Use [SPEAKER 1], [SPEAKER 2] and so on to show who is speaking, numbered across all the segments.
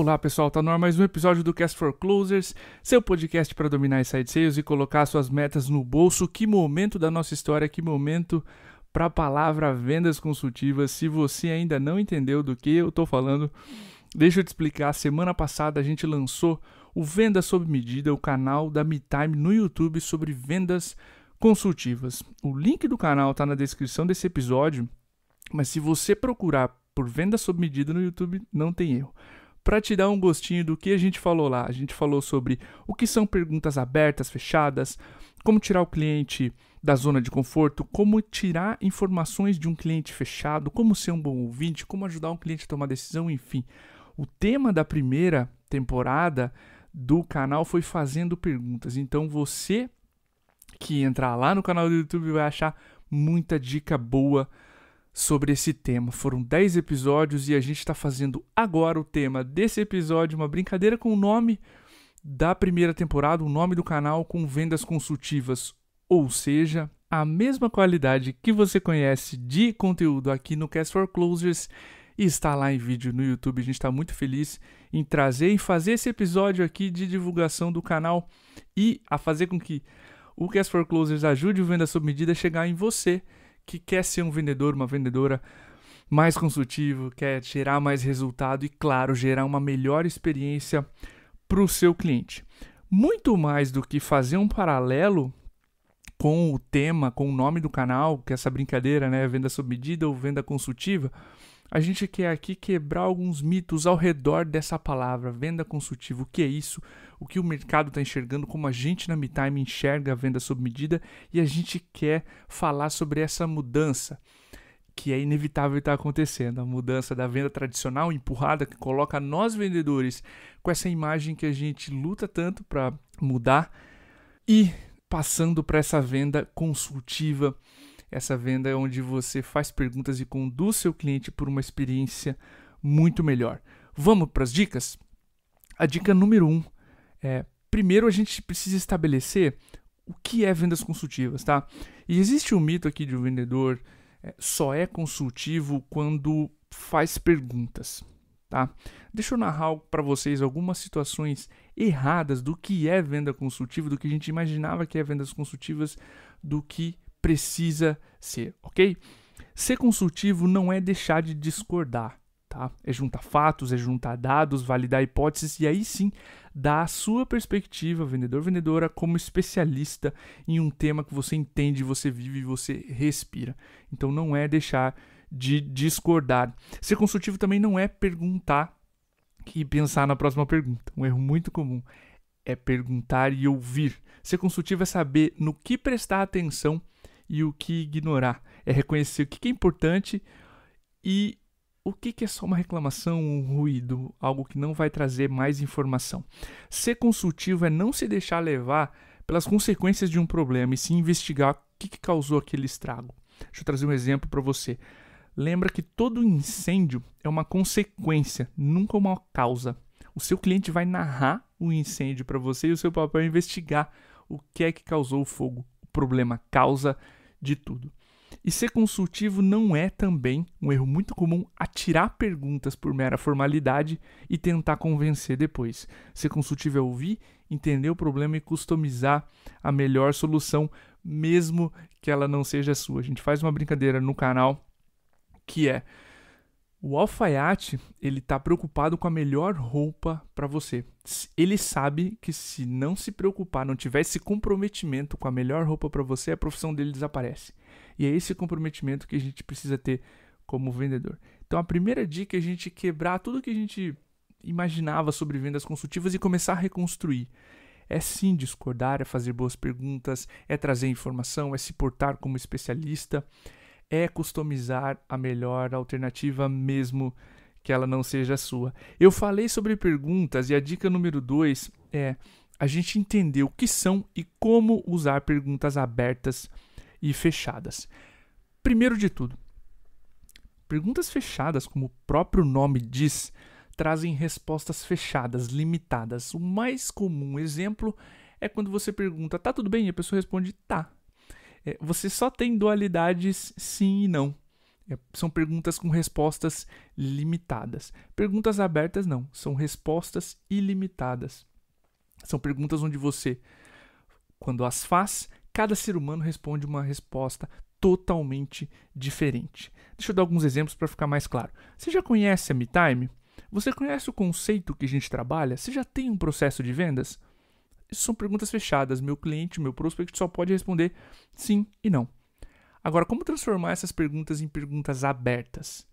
[SPEAKER 1] Olá pessoal, tá no ar mais um episódio do Cast for Closers, seu podcast para dominar inside sales e colocar suas metas no bolso. Que momento da nossa história, que momento para a palavra vendas consultivas. Se você ainda não entendeu do que eu tô falando, deixa eu te explicar. Semana passada a gente lançou o Venda Sob Medida, o canal da MeTime no YouTube sobre vendas consultivas. O link do canal tá na descrição desse episódio, mas se você procurar por Venda Sob Medida no YouTube, não tem erro. Para te dar um gostinho do que a gente falou lá, a gente falou sobre o que são perguntas abertas, fechadas, como tirar o cliente da zona de conforto, como tirar informações de um cliente fechado, como ser um bom ouvinte, como ajudar um cliente a tomar decisão, enfim. O tema da primeira temporada do canal foi fazendo perguntas, então você que entrar lá no canal do YouTube vai achar muita dica boa sobre esse tema. Foram 10 episódios e a gente está fazendo agora o tema desse episódio, uma brincadeira com o nome da primeira temporada, o nome do canal com vendas consultivas, ou seja, a mesma qualidade que você conhece de conteúdo aqui no Cast for Closers e está lá em vídeo no YouTube. A gente está muito feliz em trazer e fazer esse episódio aqui de divulgação do canal e a fazer com que o Cast for Closers ajude o Venda Sob Medida a chegar em você que quer ser um vendedor, uma vendedora mais consultivo, quer gerar mais resultado e, claro, gerar uma melhor experiência para o seu cliente. Muito mais do que fazer um paralelo com o tema, com o nome do canal, que é essa brincadeira, né, venda sob medida ou venda consultiva, a gente quer aqui quebrar alguns mitos ao redor dessa palavra, venda consultiva. O que é isso? O que o mercado está enxergando, como a gente na MeTime enxerga a venda sob medida, e a gente quer falar sobre essa mudança que é inevitável estar acontecendo. A mudança da venda tradicional empurrada, que coloca nós vendedores com essa imagem que a gente luta tanto para mudar, e passando para essa venda consultiva. Essa venda é onde você faz perguntas e conduz seu cliente por uma experiência muito melhor. Vamos para as dicas? A dica número 1 é, primeiro a gente precisa estabelecer o que é vendas consultivas, tá? E existe um mito aqui de um vendedor só é consultivo quando faz perguntas, tá? Deixa eu narrar para vocês algumas situações erradas do que é venda consultiva, do que a gente imaginava que é vendas consultivas, do que precisa ser, ok? Ser consultivo não é deixar de discordar, tá? É juntar fatos, é juntar dados, validar hipóteses e aí sim dar a sua perspectiva, vendedor, vendedora, como especialista em um tema que você entende, você vive e você respira. Então não é deixar de discordar. Ser consultivo também não é perguntar e pensar na próxima pergunta. Um erro muito comum é perguntar e ouvir. Ser consultivo é saber no que prestar atenção e o que ignorar. É reconhecer o que é importante e o que é só uma reclamação, um ruído, algo que não vai trazer mais informação. Ser consultivo é não se deixar levar pelas consequências de um problema e sim investigar o que causou aquele estrago. Deixa eu trazer um exemplo para você. Lembra que todo incêndio é uma consequência, nunca uma causa. O seu cliente vai narrar o incêndio para você e o seu papel é investigar o que é que causou o fogo. O problema, causa de tudo. E ser consultivo não é também um erro muito comum atirar perguntas por mera formalidade e tentar convencer depois. Ser consultivo é ouvir, entender o problema e customizar a melhor solução, mesmo que ela não seja sua. A gente faz uma brincadeira no canal que é: o alfaiate, ele está preocupado com a melhor roupa para você. Ele sabe que se não se preocupar, não tiver esse comprometimento com a melhor roupa para você, a profissão dele desaparece. E é esse comprometimento que a gente precisa ter como vendedor. Então a primeira dica é a gente quebrar tudo que a gente imaginava sobre vendas consultivas e começar a reconstruir. É sim discordar, é fazer boas perguntas, é trazer informação, é se portar como especialista, é customizar a melhor alternativa mesmo que ela não seja a sua. Eu falei sobre perguntas e a dica número 2 é a gente entender o que são e como usar perguntas abertas e fechadas. Primeiro de tudo, perguntas fechadas, como o próprio nome diz, trazem respostas fechadas, limitadas. O mais comum exemplo é quando você pergunta, tá tudo bem? E a pessoa responde, tá. Você só tem dualidades sim e não. São perguntas com respostas limitadas. Perguntas abertas não, são respostas ilimitadas. São perguntas onde você, quando as faz, cada ser humano responde uma resposta totalmente diferente. Deixa eu dar alguns exemplos para ficar mais claro. Você já conhece a MeTime? Você conhece o conceito que a gente trabalha? Você já tem um processo de vendas? Isso são perguntas fechadas. Meu cliente, meu prospect só pode responder sim e não. Agora, como transformar essas perguntas em perguntas abertas?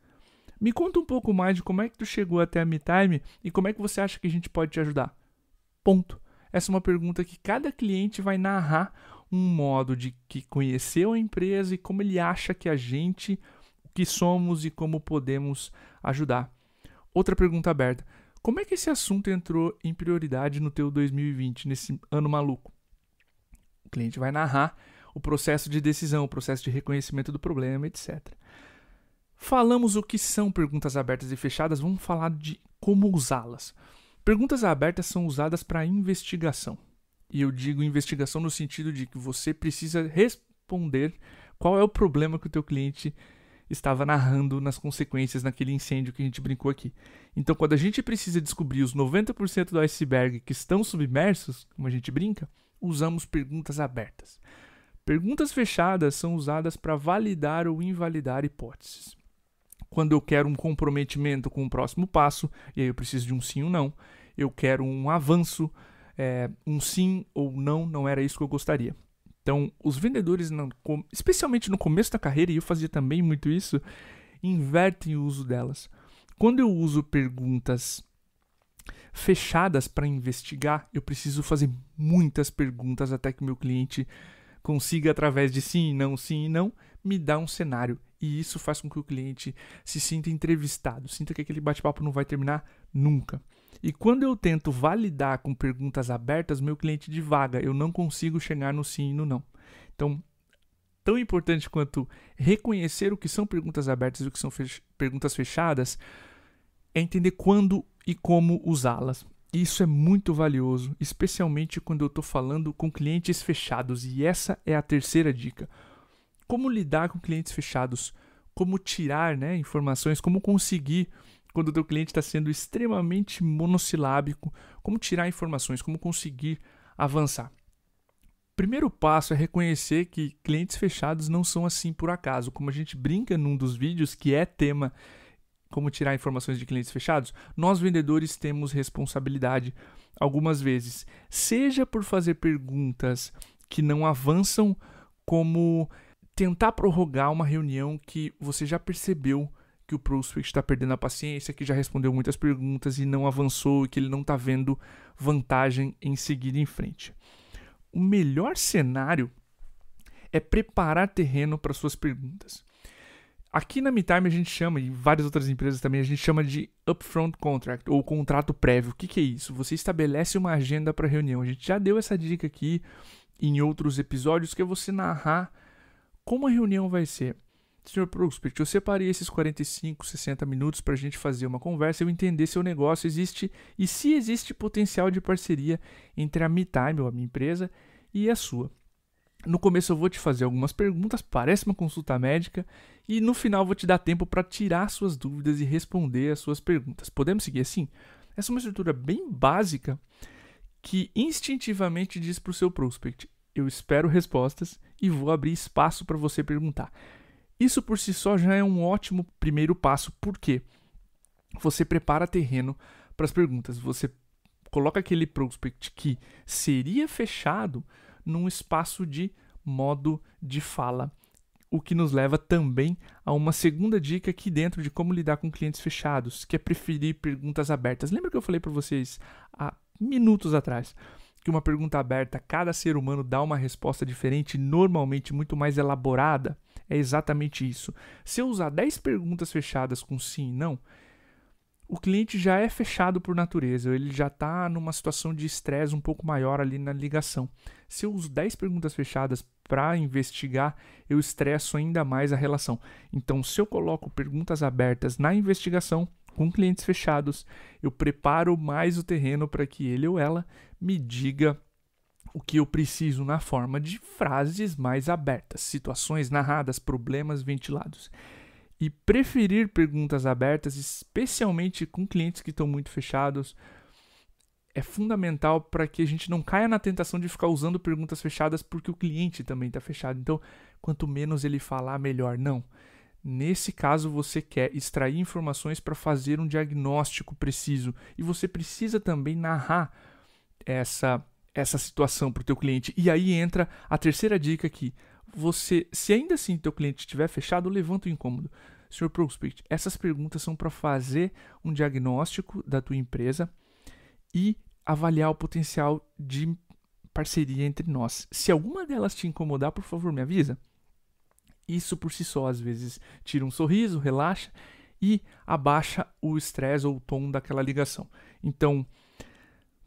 [SPEAKER 1] Me conta um pouco mais de como é que tu chegou até a MeTime e como é que você acha que a gente pode te ajudar. Ponto. Essa é uma pergunta que cada cliente vai narrar um modo de que conheceu a empresa e como ele acha que a gente, o que somos e como podemos ajudar. Outra pergunta aberta. Como é que esse assunto entrou em prioridade no teu 2020, nesse ano maluco? O cliente vai narrar o processo de decisão, o processo de reconhecimento do problema, etc. Falamos o que são perguntas abertas e fechadas, vamos falar de como usá-las. Perguntas abertas são usadas para investigação. E eu digo investigação no sentido de que você precisa responder qual é o problema que o teu cliente estava narrando nas consequências naquele incêndio que a gente brincou aqui. Então, quando a gente precisa descobrir os 90% do iceberg que estão submersos, como a gente brinca, usamos perguntas abertas. Perguntas fechadas são usadas para validar ou invalidar hipóteses. Quando eu quero um comprometimento com o próximo passo, e aí eu preciso de um sim ou não, eu quero um avanço, um sim ou não era isso que eu gostaria. Então, os vendedores, especialmente no começo da carreira, e eu fazia também muito isso, invertem o uso delas. Quando eu uso perguntas fechadas para investigar, eu preciso fazer muitas perguntas até que o meu cliente consiga, através de sim e não, me dar um cenário. E isso faz com que o cliente se sinta entrevistado, sinta que aquele bate-papo não vai terminar nunca. E quando eu tento validar com perguntas abertas, meu cliente divaga, eu não consigo chegar no sim e no não. Então, tão importante quanto reconhecer o que são perguntas abertas e o que são perguntas fechadas, é entender quando e como usá-las. Isso é muito valioso, especialmente quando eu estou falando com clientes fechados. E essa é a terceira dica. Como lidar com clientes fechados? Como tirar informações? Como conseguir, quando o teu cliente está sendo extremamente monossilábico, como tirar informações? Como conseguir avançar? Primeiro passo é reconhecer que clientes fechados não são assim por acaso. Como a gente brinca num dos vídeos, que é tema como tirar informações de clientes fechados, nós vendedores temos responsabilidade algumas vezes, seja por fazer perguntas que não avançam, como tentar prorrogar uma reunião que você já percebeu que o prospect está perdendo a paciência, que já respondeu muitas perguntas e não avançou e que ele não está vendo vantagem em seguir em frente. O melhor cenário é preparar terreno para suas perguntas. Aqui na MeTime a gente chama, e várias outras empresas também, a gente chama de upfront contract, ou contrato prévio. O que é isso? Você estabelece uma agenda para reunião. A gente já deu essa dica aqui em outros episódios, que é você narrar como a reunião vai ser. Senhor Prospect, eu separei esses 45, 60 minutos para a gente fazer uma conversa, eu entender se o negócio existe e se existe potencial de parceria entre a MeTime, ou a minha empresa, e a sua. No começo eu vou te fazer algumas perguntas, parece uma consulta médica, e no final vou te dar tempo para tirar suas dúvidas e responder as suas perguntas. Podemos seguir assim? Essa é uma estrutura bem básica que instintivamente diz para o seu prospect: eu espero respostas e vou abrir espaço para você perguntar. Isso por si só já é um ótimo primeiro passo, porque você prepara terreno para as perguntas. Você coloca aquele prospect que seria fechado num espaço de modo de fala, o que nos leva também a uma segunda dica aqui dentro de como lidar com clientes fechados, que é preferir perguntas abertas. Lembra que eu falei para vocês há minutos atrás que uma pergunta aberta, cada ser humano dá uma resposta diferente, normalmente muito mais elaborada? É exatamente isso. Se eu usar 10 perguntas fechadas com sim e não, o cliente já é fechado por natureza, ele já está numa situação de estresse um pouco maior ali na ligação. Se eu uso 10 perguntas fechadas para investigar, eu estresso ainda mais a relação. Então, se eu coloco perguntas abertas na investigação com clientes fechados, eu preparo mais o terreno para que ele ou ela me diga o que eu preciso na forma de frases mais abertas, situações narradas, problemas ventilados. e preferir perguntas abertas, especialmente com clientes que estão muito fechados, é fundamental para que a gente não caia na tentação de ficar usando perguntas fechadas porque o cliente também está fechado. Então, quanto menos ele falar, melhor. Não. Nesse caso, você quer extrair informações para fazer um diagnóstico preciso e você precisa também narrar essa situação para o teu cliente. E aí entra a terceira dica aqui. Se ainda assim teu cliente estiver fechado, levanta o incômodo. Sr. Prospect, essas perguntas são para fazer um diagnóstico da tua empresa e avaliar o potencial de parceria entre nós. Se alguma delas te incomodar, por favor, me avisa. Isso por si só, às vezes, tira um sorriso, relaxa e abaixa o estresse ou o tom daquela ligação. Então,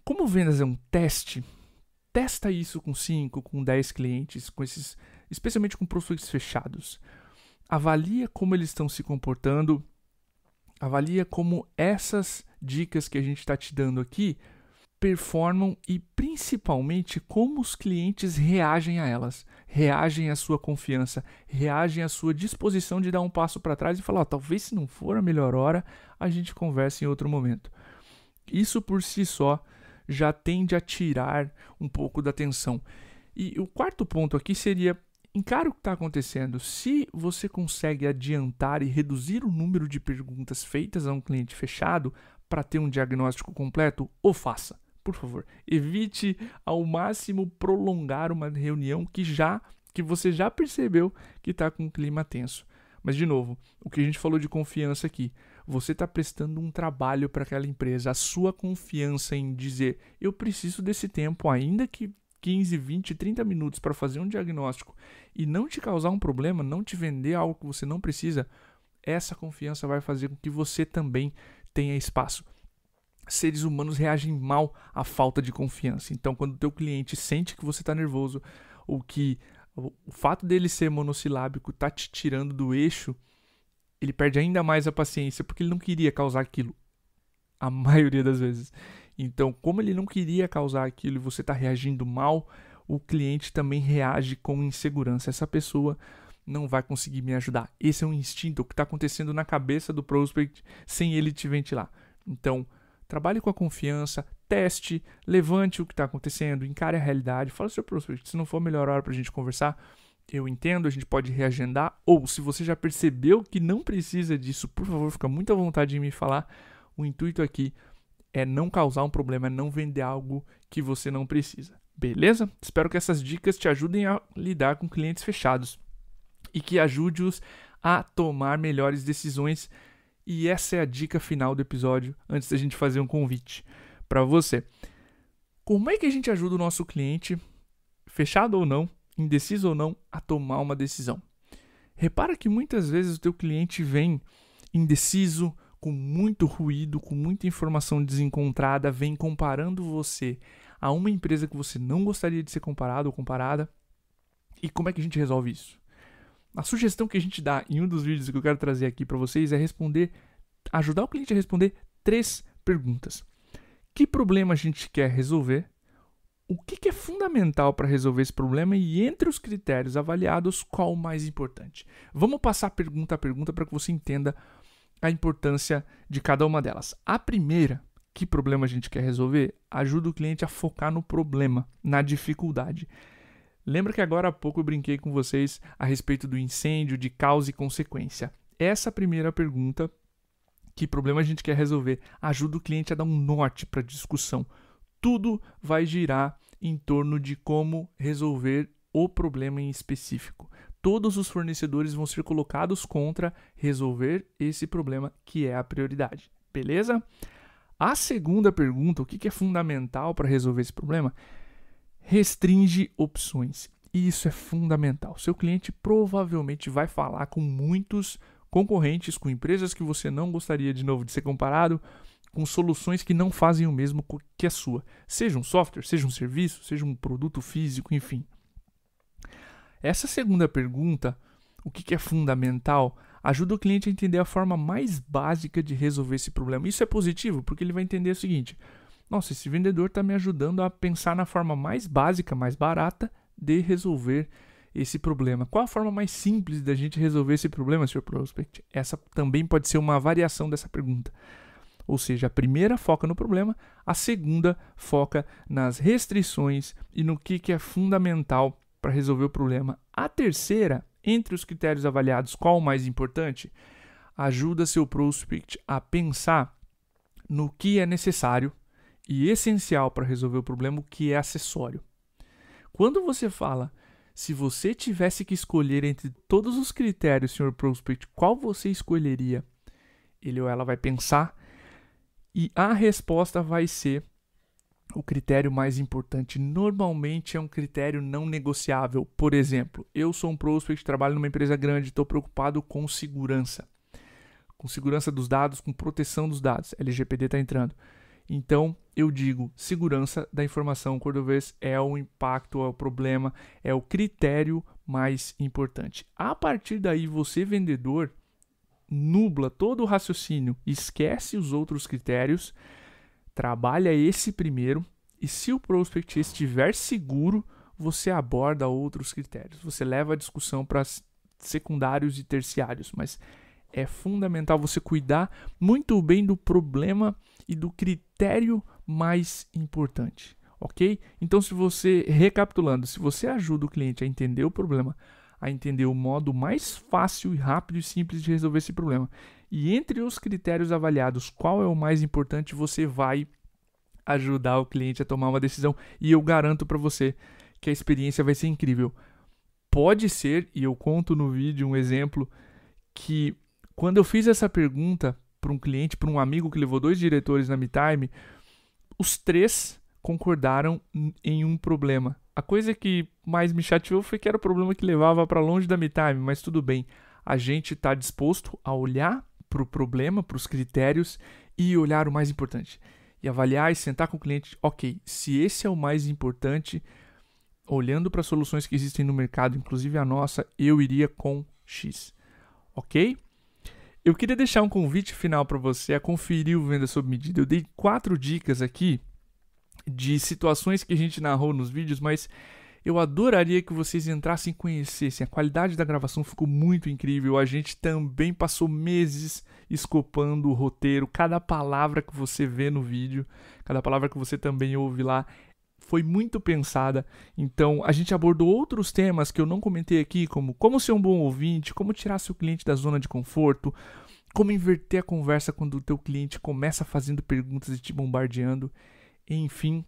[SPEAKER 1] como vendas é um teste, testa isso com 5, com 10 clientes, especialmente com prospects fechados. Avalia como eles estão se comportando, avalia como essas dicas que a gente está te dando aqui performam e principalmente como os clientes reagem a elas, reagem à sua confiança, reagem à sua disposição de dar um passo para trás e falar, talvez se não for a melhor hora, a gente converse em outro momento. Isso por si só já tende a tirar um pouco da atenção. E o quarto ponto aqui seria, encare o que está acontecendo. Se você consegue adiantar e reduzir o número de perguntas feitas a um cliente fechado para ter um diagnóstico completo, o faça. Por favor, evite ao máximo prolongar uma reunião que você já percebeu que está com um clima tenso. Mas, de novo, o que a gente falou de confiança aqui, você está prestando um trabalho para aquela empresa, a sua confiança em dizer, eu preciso desse tempo, ainda que 15, 20, 30 minutos para fazer um diagnóstico e não te causar um problema, não te vender algo que você não precisa, essa confiança vai fazer com que você também tenha espaço. Seres humanos reagem mal à falta de confiança. Então, quando o teu cliente sente que você está nervoso ou que o fato dele ser monossilábico está te tirando do eixo, ele perde ainda mais a paciência porque ele não queria causar aquilo, a maioria das vezes. Então, como ele não queria causar aquilo e você está reagindo mal, o cliente também reage com insegurança. Essa pessoa não vai conseguir me ajudar. Esse é um instinto que está acontecendo na cabeça do prospect sem ele te ventilar. Então, trabalhe com a confiança, teste, levante o que está acontecendo, encare a realidade, fala, seu prospect, se não for a melhor hora para a gente conversar, eu entendo, a gente pode reagendar, ou se você já percebeu que não precisa disso, por favor, fica muito à vontade em me falar. O intuito aqui é não causar um problema, é não vender algo que você não precisa. Beleza? Espero que essas dicas te ajudem a lidar com clientes fechados e que ajude-os a tomar melhores decisões. E essa é a dica final do episódio, antes da gente fazer um convite para você. Como é que a gente ajuda o nosso cliente, fechado ou não, indeciso ou não, a tomar uma decisão? Repara que muitas vezes o teu cliente vem indeciso, com muito ruído, com muita informação desencontrada, vem comparando você a uma empresa que você não gostaria de ser comparado ou comparada. E como é que a gente resolve isso? A sugestão que a gente dá em um dos vídeos que eu quero trazer aqui para vocês é ajudar o cliente a responder 3 perguntas. Que problema a gente quer resolver? O que é fundamental para resolver esse problema? E entre os critérios avaliados, qual o mais importante? Vamos passar pergunta a pergunta para que você entenda a importância de cada uma delas. A primeira, que problema a gente quer resolver, ajuda o cliente a focar no problema, na dificuldade. Lembra que agora há pouco eu brinquei com vocês a respeito do incêndio, de causa e consequência. Essa primeira pergunta, que problema a gente quer resolver, ajuda o cliente a dar um norte para a discussão. Tudo vai girar em torno de como resolver o problema em específico. Todos os fornecedores vão ser colocados contra resolver esse problema, que é a prioridade. Beleza? A segunda pergunta, o que é fundamental para resolver esse problema? Restringe opções. E isso é fundamental. Seu cliente provavelmente vai falar com muitos concorrentes, com empresas que você não gostaria de novo de ser comparado, com soluções que não fazem o mesmo que a sua. Seja um software, seja um serviço, seja um produto físico, enfim. Essa segunda pergunta, o que é fundamental, ajuda o cliente a entender a forma mais básica de resolver esse problema. Isso é positivo, porque ele vai entender o seguinte: nossa, esse vendedor está me ajudando a pensar na forma mais básica, mais barata de resolver esse problema. Qual a forma mais simples da gente resolver esse problema, Sr. Prospect? Essa também pode ser uma variação dessa pergunta. Ou seja, a primeira foca no problema, a segunda foca nas restrições e no que é fundamental para resolver o problema. A terceira, entre os critérios avaliados, qual o mais importante? Ajuda seu prospect a pensar no que é necessário e essencial para resolver o problema, o que é acessório. Quando você fala, se você tivesse que escolher entre todos os critérios, Sr. Prospect, qual você escolheria? Ele ou ela vai pensar e a resposta vai ser o critério mais importante. Normalmente é um critério não negociável. Por exemplo, eu sou um prospect, trabalho numa empresa grande, estou preocupado com segurança. Com segurança dos dados, com proteção dos dados. LGPD está entrando. Então, eu digo, segurança da informação cordovês é o impacto, é o problema, é o critério mais importante. A partir daí, você, vendedor, nubla todo o raciocínio, esquece os outros critérios, trabalha esse primeiro e se o prospect estiver seguro, você aborda outros critérios. Você leva a discussão para secundários e terciários, mas é fundamental você cuidar muito bem do problema e do critério mais importante, ok? Então, recapitulando, se você ajuda o cliente a entender o problema, a entender o modo mais fácil e rápido e simples de resolver esse problema, e entre os critérios avaliados, qual é o mais importante, você vai ajudar o cliente a tomar uma decisão, e eu garanto para você que a experiência vai ser incrível. Pode ser, e eu conto no vídeo um exemplo, que quando eu fiz essa pergunta para um cliente, para um amigo que levou 2 diretores na MeTime, os 3 concordaram em um problema. A coisa que mais me chateou foi que era o problema que levava para longe da MeTime, mas tudo bem. A gente está disposto a olhar para o problema, para os critérios e olhar o mais importante. E avaliar e sentar com o cliente, ok, se esse é o mais importante, olhando para as soluções que existem no mercado, inclusive a nossa, eu iria com X. Ok? Eu queria deixar um convite final para você a conferir o Venda Sob Medida. Eu dei 4 dicas aqui de situações que a gente narrou nos vídeos, mas eu adoraria que vocês entrassem e conhecessem. A qualidade da gravação ficou muito incrível. A gente também passou meses escopando o roteiro. Cada palavra que você vê no vídeo, cada palavra que você também ouve lá, foi muito pensada. Então, a gente abordou outros temas que eu não comentei aqui, como ser um bom ouvinte, como tirar seu cliente da zona de conforto, como inverter a conversa quando o teu cliente começa fazendo perguntas e te bombardeando, enfim,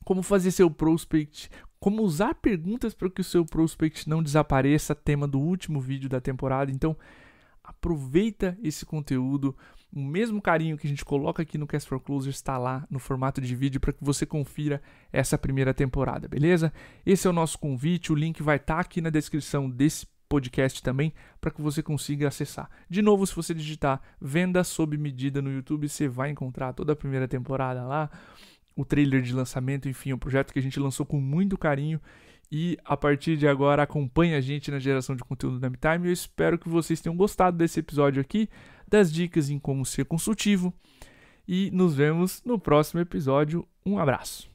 [SPEAKER 1] como fazer seu prospect, como usar perguntas para que o seu prospect não desapareça, tema do último vídeo da temporada. Então, aproveita esse conteúdo. O mesmo carinho que a gente coloca aqui no Cast for Closers está lá no formato de vídeo para que você confira essa primeira temporada, beleza? Esse é o nosso convite, o link vai estar aqui na descrição desse podcast também para que você consiga acessar. De novo, se você digitar Venda Sob Medida no YouTube, você vai encontrar toda a primeira temporada lá, o trailer de lançamento, enfim, um projeto que a gente lançou com muito carinho. E a partir de agora acompanhe a gente na geração de conteúdo da MeTime. Eu espero que vocês tenham gostado desse episódio aqui, das dicas em como ser consultivo. E nos vemos no próximo episódio. Um abraço.